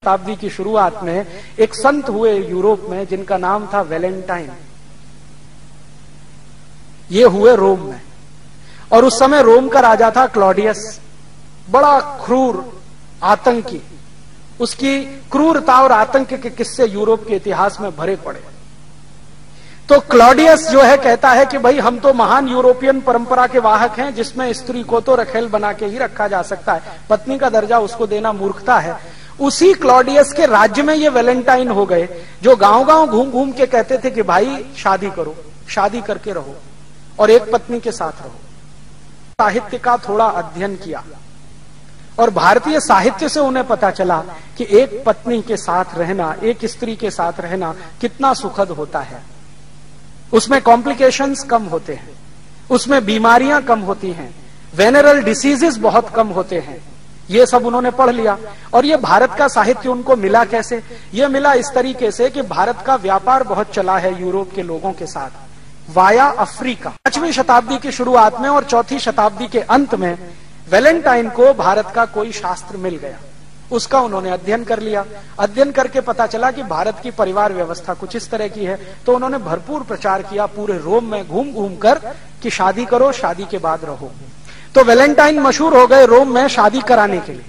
शताब्दी की शुरुआत में एक संत हुए यूरोप में जिनका नाम था वैलेंटाइन। ये हुए रोम में, और उस समय रोम का राजा था क्लॉडियस, बड़ा क्रूर आतंकी। उसकी क्रूरता और आतंक के किस्से यूरोप के इतिहास में भरे पड़े। तो क्लॉडियस जो है कहता है कि भाई हम तो महान यूरोपियन परंपरा के वाहक हैं, जिसमें स्त्री को तो रखेल बना के ही रखा जा सकता है, पत्नी का दर्जा उसको देना मूर्खता है। उसी क्लॉडियस के राज्य में ये वैलेंटाइन हो गए, जो गांव गांव घूम घूम के कहते थे कि भाई शादी करो, शादी करके रहो और एक पत्नी के साथ रहो। साहित्य का थोड़ा अध्ययन किया और भारतीय साहित्य से उन्हें पता चला कि एक पत्नी के साथ रहना, एक स्त्री के साथ रहना कितना सुखद होता है। उसमें कॉम्प्लिकेशंस कम होते हैं, उसमें बीमारियां कम होती हैं, वेनरल डिसीजेस बहुत कम होते हैं। ये सब उन्होंने पढ़ लिया। और ये भारत का साहित्य उनको मिला कैसे? ये मिला इस तरीके से कि भारत का व्यापार बहुत चला है यूरोप के लोगों के साथ वाया अफ्रीका। 5वीं शताब्दी की शुरुआत में और 4वीं शताब्दी के अंत में वैलेंटाइन को भारत का कोई शास्त्र मिल गया, उसका उन्होंने अध्ययन कर लिया। अध्ययन करके पता चला कि भारत की परिवार व्यवस्था कुछ इस तरह की है, तो उन्होंने भरपूर प्रचार किया पूरे रोम में घूम घूम कर कि शादी करो, शादी के बाद रहो। तो वैलेंटाइन मशहूर हो गए रोम में शादी कराने के लिए।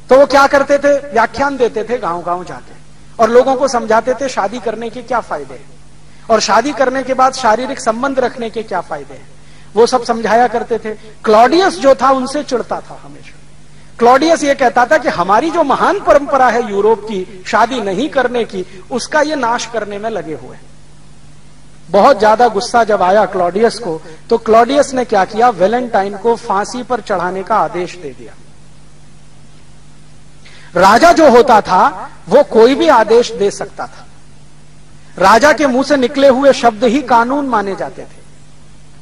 तो वो क्या करते थे? व्याख्यान देते थे गांव गांव जाके और लोगों को समझाते थे शादी करने के क्या फायदे हैं और शादी करने के बाद शारीरिक संबंध रखने के क्या फायदे हैं, वो सब समझाया करते थे। क्लॉडियस जो था उनसे चिढ़ता था हमेशा। क्लॉडियस ये कहता था कि हमारी जो महान परंपरा है यूरोप की शादी नहीं करने की, उसका ये नाश करने में लगे हुए। बहुत ज्यादा गुस्सा जब आया क्लॉडियस को, तो क्लॉडियस ने क्या किया? वैलेंटाइन को फांसी पर चढ़ाने का आदेश दे दिया। राजा जो होता था वो कोई भी आदेश दे सकता था, राजा के मुंह से निकले हुए शब्द ही कानून माने जाते थे।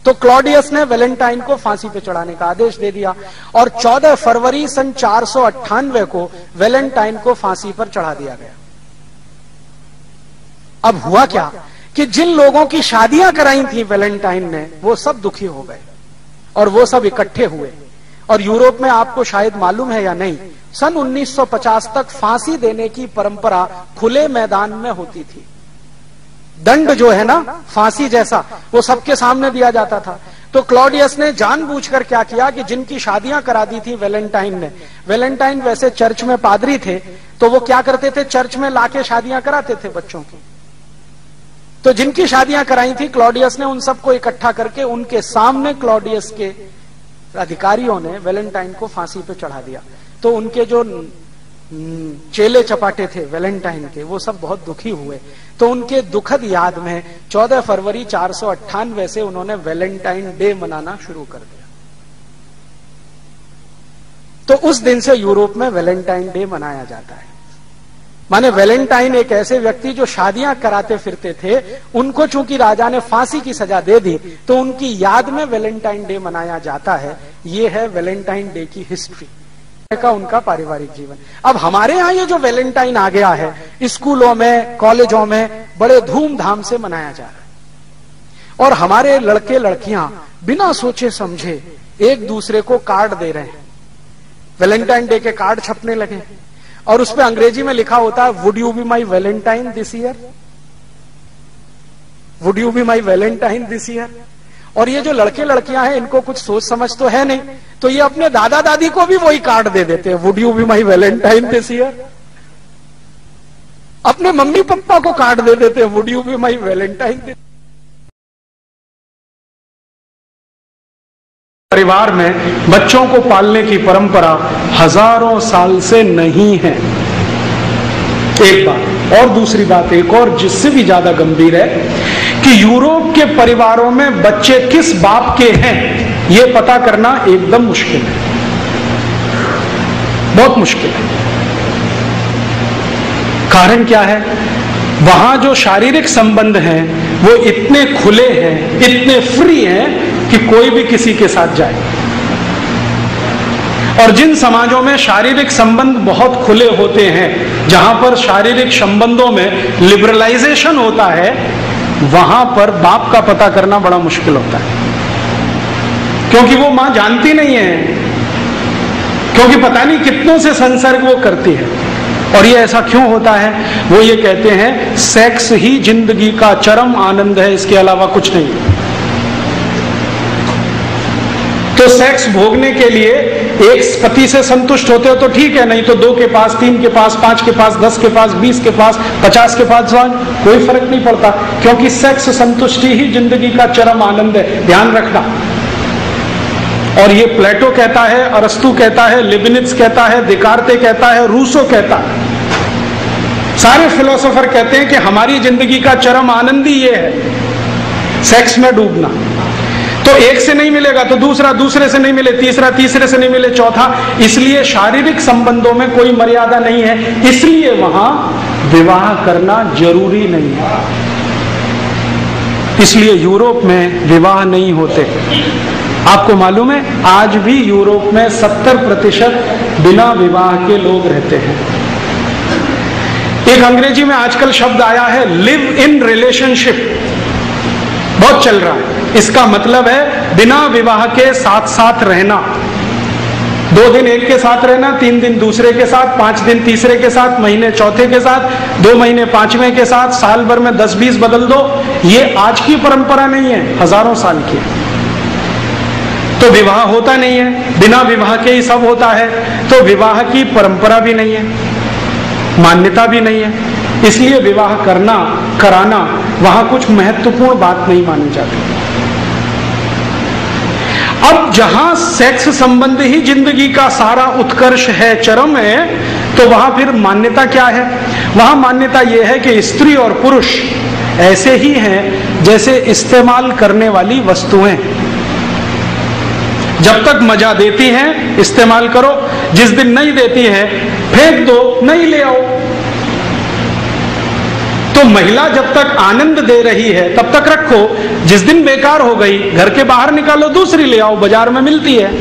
तो क्लॉडियस ने वैलेंटाइन को फांसी पे चढ़ाने का आदेश दे दिया और 14 फरवरी सन 498 को वैलेंटाइन को फांसी पर चढ़ा दिया गया। अब हुआ क्या कि जिन लोगों की शादियां कराई थी वैलेंटाइन ने, वो सब दुखी हो गए और वो सब इकट्ठे हुए। और यूरोप में आपको शायद मालूम है या नहीं, सन 1950 तक फांसी देने की परंपरा खुले मैदान में होती थी। दंड जो है ना फांसी जैसा, वो सबके सामने दिया जाता था। तो क्लॉडियस ने जानबूझकर क्या किया कि जिनकी शादियां करा दी थी वैलेंटाइन ने, वैलेंटाइन वैसे चर्च में पादरी थे, तो वो क्या करते थे? चर्च में लाके शादियां कराते थे बच्चों की। तो जिनकी शादियां कराई थी क्लॉडियस ने उन सबको इकट्ठा करके उनके सामने क्लॉडियस के अधिकारियों ने वैलेंटाइन को फांसी पे चढ़ा दिया। तो उनके जो चेले चपाटे थे वैलेंटाइन के, वो सब बहुत दुखी हुए। तो उनके दुखद याद में 14 फरवरी 498 से उन्होंने वैलेंटाइन डे मनाना शुरू कर दिया। तो उस दिन से यूरोप में वैलेंटाइन डे मनाया जाता है। माने वैलेंटाइन एक ऐसे व्यक्ति जो शादियां कराते फिरते थे, उनको चूंकि राजा ने फांसी की सजा दे दी, तो उनकी याद में वैलेंटाइन डे मनाया जाता है। ये है वैलेंटाइन डे की हिस्ट्री का उनका पारिवारिक जीवन। अब हमारे यहां ये जो वैलेंटाइन आ गया है, स्कूलों में कॉलेजों में बड़े धूमधाम से मनाया जा रहा है और हमारे लड़के लड़कियां बिना सोचे समझे एक दूसरे को कार्ड दे रहे हैं। वैलेंटाइन डे के कार्ड छपने लगे और उसपे अंग्रेजी में लिखा होता है, would you be my Valentine this year, would you be my Valentine this year. और ये जो लड़के लड़कियां हैं, इनको कुछ सोच समझ तो है नहीं, तो ये अपने दादा दादी को भी वही कार्ड दे देते हैं, would you be my Valentine this year. अपने मम्मी पापा को कार्ड दे देते हैं, would you be my Valentine this. परिवार में बच्चों को पालने की परंपरा हजारों साल से नहीं है, एक बात। और दूसरी बात एक और जिससे भी ज्यादा गंभीर है कि यूरोप के परिवारों में बच्चे किस बाप के हैं यह पता करना एकदम मुश्किल है, बहुत मुश्किल है। कारण क्या है? वहां जो शारीरिक संबंध हैं वो इतने खुले हैं, इतने फ्री हैं कि कोई भी किसी के साथ जाए। और जिन समाजों में शारीरिक संबंध बहुत खुले होते हैं, जहां पर शारीरिक संबंधों में लिबरलाइजेशन होता है, वहां पर बाप का पता करना बड़ा मुश्किल होता है, क्योंकि वो मां जानती नहीं है, क्योंकि पता नहीं कितनों से संसर्ग वो करती है। और ये ऐसा क्यों होता है? वो ये कहते हैं सेक्स ही जिंदगी का चरम आनंद है, इसके अलावा कुछ नहीं। तो सेक्स भोगने के लिए एक पति से संतुष्ट होते हो तो ठीक है, नहीं तो 2 के पास, 3 के पास, 5 के पास, 10 के पास, 20 के पास, 50 के पास, कोई फर्क नहीं पड़ता, क्योंकि सेक्स संतुष्टि ही जिंदगी का चरम आनंद है। ध्यान रखना। और ये प्लेटो कहता है, अरस्तु कहता है, लिबनिट्ज कहता है, दिकार्ते कहता है, रूसो कहता है, सारे फिलोसोफर कहते हैं कि हमारी जिंदगी का चरम आनंद ही ये है, सेक्स में डूबना। तो एक से नहीं मिलेगा तो दूसरा, दूसरे से नहीं मिले तीसरा, तीसरे से नहीं मिले चौथा। इसलिए शारीरिक संबंधों में कोई मर्यादा नहीं है, इसलिए वहां विवाह करना जरूरी नहीं है। इसलिए यूरोप में विवाह नहीं होते। आपको मालूम है आज भी यूरोप में 70% बिना विवाह के लोग रहते हैं। एक अंग्रेजी में आजकल शब्द आया है लिव इन रिलेशनशिप, बहुत चल रहा है। इसका मतलब है बिना विवाह के साथ साथ रहना। 2 दिन एक के साथ रहना, 3 दिन दूसरे के साथ, 5 दिन तीसरे के साथ, महीने चौथे के साथ, 2 महीने 5वें के साथ, साल भर में 10-20 बदल दो। ये आज की परंपरा नहीं है, हजारों साल की। तो विवाह होता नहीं है, बिना विवाह के ही सब होता है। तो विवाह की परंपरा भी नहीं है, मान्यता भी नहीं है, इसलिए विवाह करना, कराना वहां कुछ महत्वपूर्ण बात नहीं मानी जाती। अब जहां सेक्स संबंध ही जिंदगी का सारा उत्कर्ष है, चरम है, तो वहां फिर मान्यता क्या है? वहां मान्यता यह है कि स्त्री और पुरुष ऐसे ही हैं जैसे इस्तेमाल करने वाली वस्तुएं। जब तक मजा देती हैं इस्तेमाल करो, जिस दिन नहीं देती है फेंक दो, नहीं ले आओ। तो महिला जब तक आनंद दे रही है तब तक रखो, जिस दिन बेकार हो गई घर के बाहर निकालो, दूसरी ले आओ, बाजार में मिलती है।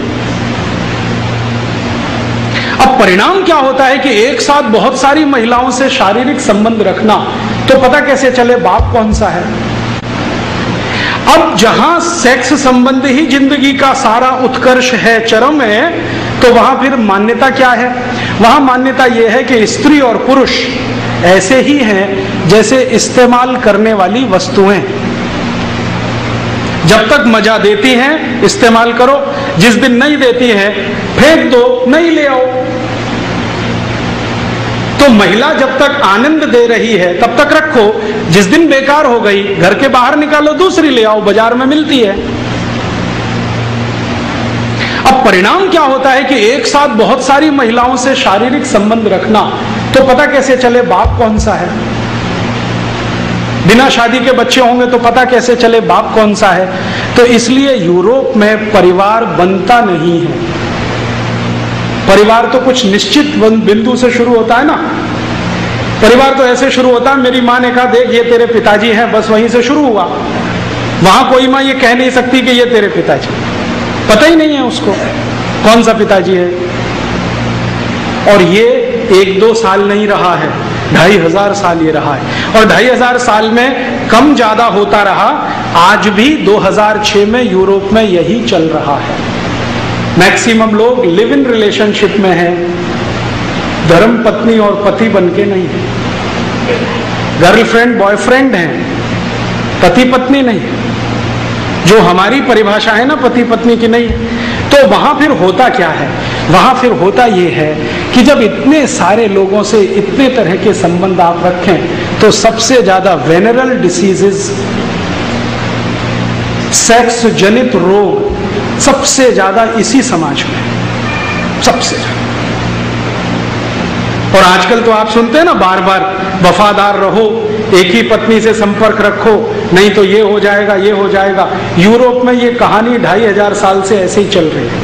अब परिणाम क्या होता है कि एक साथ बहुत सारी महिलाओं से शारीरिक संबंध रखना, तो पता कैसे चले बाप कौन सा है? अब जहां सेक्स संबंध ही जिंदगी का सारा उत्कर्ष है, चरम है, तो वहां फिर मान्यता क्या है? वहां मान्यता यह है कि स्त्री और पुरुष ऐसे ही हैं जैसे इस्तेमाल करने वाली वस्तुएं। जब तक मजा देती हैं इस्तेमाल करो, जिस दिन नहीं देती है फेंक दो, नहीं ले आओ। तो महिला जब तक आनंद दे रही है तब तक रखो, जिस दिन बेकार हो गई घर के बाहर निकालो, दूसरी ले आओ, बाजार में मिलती है। अब परिणाम क्या होता है कि एक साथ बहुत सारी महिलाओं से शारीरिक संबंध रखना, तो पता कैसे चले बाप कौन सा है? बिना शादी के बच्चे होंगे तो पता कैसे चले बाप कौन सा है? तो इसलिए यूरोप में परिवार बनता नहीं है। परिवार तो कुछ निश्चित बिंदु से शुरू होता है ना। परिवार तो ऐसे शुरू होता है, मेरी माँ ने कहा देख ये तेरे पिताजी हैं, बस वहीं से शुरू हुआ। वहां कोई माँ ये कह नहीं सकती कि ये तेरे पिताजी, पता ही नहीं है उसको कौन सा पिताजी है। और ये 1-2 साल नहीं रहा है, 2500 साल ये रहा है। और 2500 साल में कम ज्यादा होता रहा। आज भी 2006 में यूरोप में यही चल रहा है। मैक्सिमम लोग लिव इन रिलेशनशिप में हैं, धर्म पत्नी और पति बनके नहीं है। गर्लफ्रेंड बॉयफ्रेंड हैं, पति पत्नी नहीं है। जो हमारी परिभाषा है ना पति पत्नी की नहीं। तो वहां फिर होता क्या है? वहां फिर होता यह है कि जब इतने सारे लोगों से इतने तरह के संबंध आप रखें, तो सबसे ज्यादा वेनरल डिसीजेस, सेक्स जनित रोग सबसे ज्यादा इसी समाज में, सबसे ज्यादा। और आजकल तो आप सुनते हैं ना बार बार, वफादार रहो, एक ही पत्नी से संपर्क रखो, नहीं तो ये हो जाएगा, ये हो जाएगा। यूरोप में ये कहानी 2500 साल से ऐसे ही चल रही है।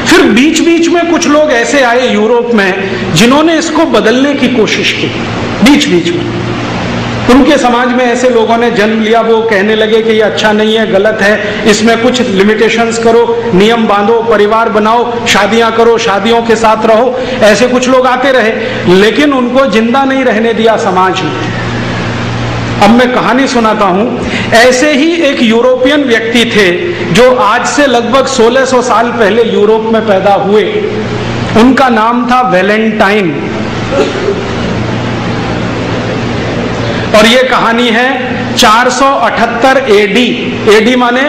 फिर बीच बीच में कुछ लोग ऐसे आए यूरोप में जिन्होंने इसको बदलने की कोशिश की। बीच बीच में उनके समाज में ऐसे लोगों ने जन्म लिया, वो कहने लगे कि ये अच्छा नहीं है, गलत है, इसमें कुछ लिमिटेशंस करो, नियम बांधो, परिवार बनाओ, शादियां करो, शादियों के साथ रहो। ऐसे कुछ लोग आते रहे, लेकिन उनको जिंदा नहीं रहने दिया समाज ने। अब मैं कहानी सुनाता हूं। ऐसे ही एक यूरोपियन व्यक्ति थे जो आज से लगभग 1600 साल पहले यूरोप में पैदा हुए। उनका नाम था वैलेंटाइन। और ये कहानी है 478 एडी। एडी माने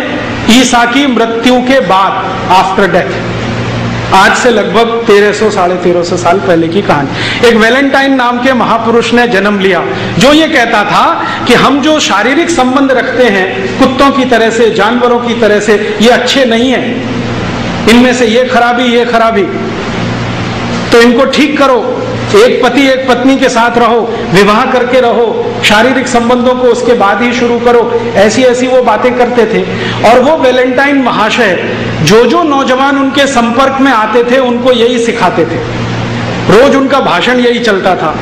ईसा की मृत्यु के बाद, आफ्टर डेथ। आज से लगभग 1300 साढ़े 1300 साल पहले की कहानी। एक वैलेंटाइन नाम के महापुरुष ने जन्म लिया, जो ये कहता था कि हम जो शारीरिक संबंध रखते हैं कुत्तों की तरह से, जानवरों की तरह से, ये अच्छे नहीं है, इनमें से ये खराबी, तो इनको ठीक करो। एक पति एक पत्नी के साथ रहो, विवाह करके रहो, शारीरिक संबंधों को उसके बाद ही शुरू करो। ऐसी ऐसी वो बातें करते थे। और वो वैलेंटाइन महाशय जो नौजवान उनके संपर्क में आते थे उनको यही सिखाते थे। रोज उनका भाषण यही चलता था।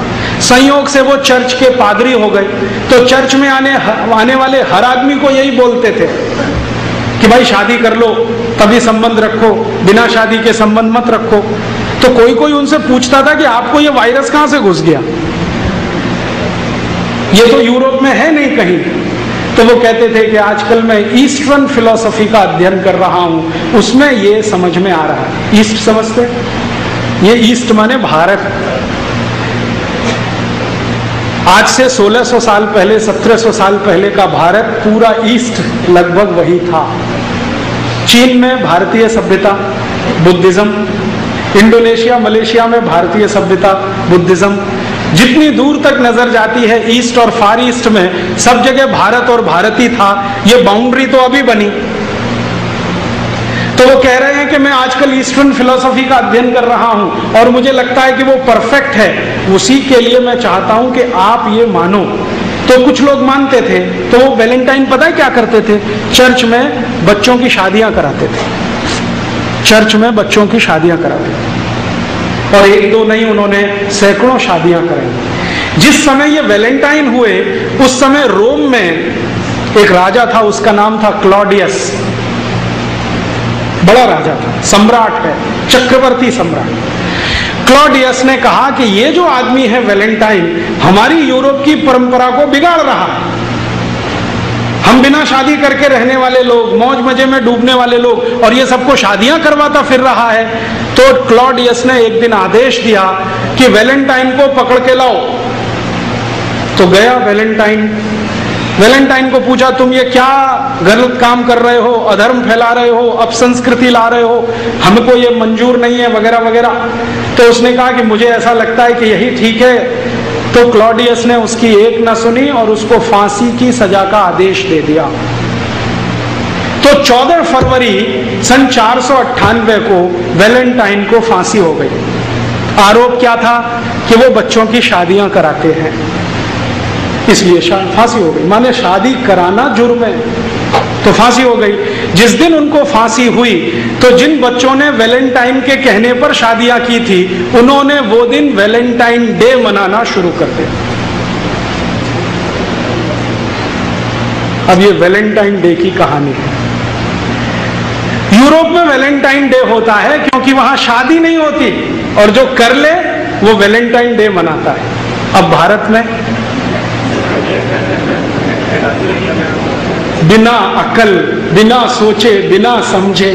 संयोग से वो चर्च के पादरी हो गए, तो चर्च में आने वाले हर आदमी को यही बोलते थे कि भाई शादी कर लो, तभी संबंध रखो, बिना शादी के संबंध मत रखो। तो कोई उनसे पूछता था कि आपको ये वायरस कहां से घुस गया, ये तो यूरोप में है नहीं कहीं। तो वो कहते थे कि आजकल मैं ईस्टर्न फिलॉसफी का अध्ययन कर रहा हूं, उसमें ये समझ में आ रहा है। ईस्ट समझते, ये ईस्ट माने भारत। आज से 1600 साल पहले, 1700 साल पहले का भारत, पूरा ईस्ट लगभग वही था। चीन में भारतीय सभ्यता, बुद्धिज्म। इंडोनेशिया मलेशिया में भारतीय सभ्यता, बुद्धिज्म। जितनी दूर तक नजर जाती है ईस्ट और फार ईस्ट में, सब जगह भारत और भारती था। ये बाउंड्री तो अभी बनी। तो वो कह रहे हैं कि मैं आजकल ईस्टर्न फिलॉसफी का अध्ययन कर रहा हूं और मुझे लगता है कि वो परफेक्ट है। उसी के लिए मैं चाहता हूं कि आप ये मानो। तो कुछ लोग मानते थे। तो वो वैलेंटाइन पता है क्या करते थे? चर्च में बच्चों की शादियां कराते थे। चर्च में बच्चों की शादियां कराते थे, और एक दो नहीं, उन्होंने सैकड़ों शादियां कराई। जिस समय ये वैलेंटाइन हुए उस समय रोम में एक राजा था, उसका नाम था क्लॉडियस। बड़ा राजा था, सम्राट है, चक्रवर्ती सम्राट। क्लॉडियस ने कहा कि ये जो आदमी है वैलेंटाइन, हमारी यूरोप की परंपरा को बिगाड़ रहा है। हम बिना शादी करके रहने वाले लोग, मौज मजे में डूबने वाले लोग, और ये सबको शादियां करवाता फिर रहा है। तो क्लॉडियस ने एक दिन आदेश दिया कि वैलेंटाइन को पकड़ के लाओ। तो गया वैलेंटाइन को पूछा, तुम ये क्या गलत काम कर रहे हो, अधर्म फैला रहे हो, अपसंस्कृति ला रहे हो, हमको ये मंजूर नहीं है, वगैरह वगैरह। तो उसने कहा कि मुझे ऐसा लगता है कि यही ठीक है। तो क्लॉडियस ने उसकी एक न सुनी और उसको फांसी की सजा का आदेश दे दिया। तो 14 फरवरी सन 498 को वैलेंटाइन को फांसी हो गई। आरोप क्या था? कि वो बच्चों की शादियां कराते हैं, इसलिए फांसी हो गई। माने शादी कराना जुर्म है, तो फांसी हो गई। जिस दिन उनको फांसी हुई तो जिन बच्चों ने वैलेंटाइन के कहने पर शादियां की थी, उन्होंने वो दिन वैलेंटाइन डे मनाना शुरू कर दिया। अब ये वैलेंटाइन डे की कहानी है। यूरोप में वैलेंटाइन डे होता है क्योंकि वहां शादी नहीं होती, और जो कर ले वो वैलेंटाइन डे मनाता है। अब भारत में बिना अकल, बिना सोचे, बिना समझे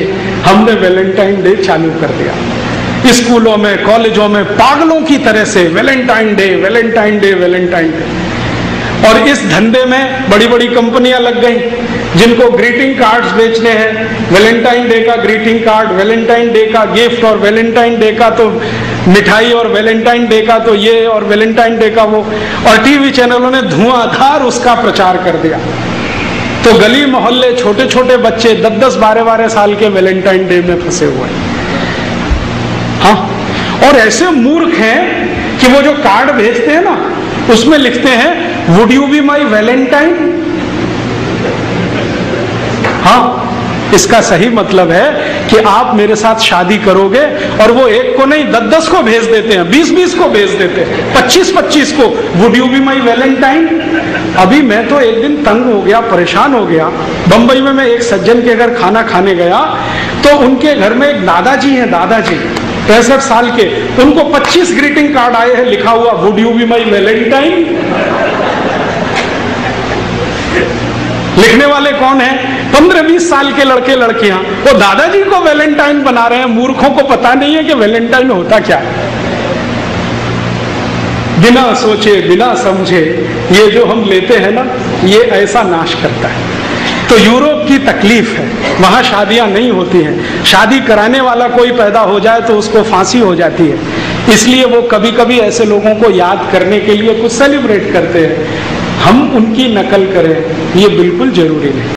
हमने वैलेंटाइन डे चालू कर दिया। स्कूलों में, कॉलेजों में पागलों की तरह से Valentine day, Valentine day, Valentine day. और इस धंधे में बड़ी बड़ी कंपनियां लग गई जिनको ग्रीटिंग कार्ड्स बेचने हैं। वैलेंटाइन डे का ग्रीटिंग कार्ड, वैलेंटाइन डे का गिफ्ट, और वैलेंटाइन डे का तो मिठाई, और वैलेंटाइन डे का तो ये, और वैलेंटाइन डे का वो। और टीवी चैनलों ने धुआंधार उसका प्रचार कर दिया। तो गली मोहल्ले छोटे छोटे बच्चे 10-10, 12-12 साल के वैलेंटाइन डे में फंसे हुए हैं। हाँ, और ऐसे मूर्ख हैं कि वो जो कार्ड भेजते हैं ना, उसमें लिखते हैं would you be my Valentine. हाँ, इसका सही मतलब है कि आप मेरे साथ शादी करोगे। और वो एक को नहीं 10-10 को भेज देते हैं, 20-20 को भेज देते हैं, 25-25 को would you be my Valentine. अभी मैं तो एक दिन तंग हो गया, परेशान हो गया। बंबई में मैं एक सज्जन के घर खाना खाने गया, तो उनके घर में एक दादाजी हैं, दादाजी 65 साल के। उनको 25 ग्रीटिंग कार्ड आए हैं, लिखा हुआ would you be my Valentine. लिखने वाले कौन है? 15-20 साल के लड़के लड़कियां वो दादाजी को वैलेंटाइन बना रहे हैं। मूर्खों को पता नहीं है कि वैलेंटाइन होता क्या है। बिना सोचे बिना समझे ये जो हम लेते हैं ना, ये ऐसा नाश करता है। तो यूरोप की तकलीफ है, वहां शादियां नहीं होती हैं। शादी कराने वाला कोई पैदा हो जाए तो उसको फांसी हो जाती है। इसलिए वो कभी कभी ऐसे लोगों को याद करने के लिए कुछ सेलिब्रेट करते हैं। हम उनकी नकल करें ये बिल्कुल जरूरी नहीं।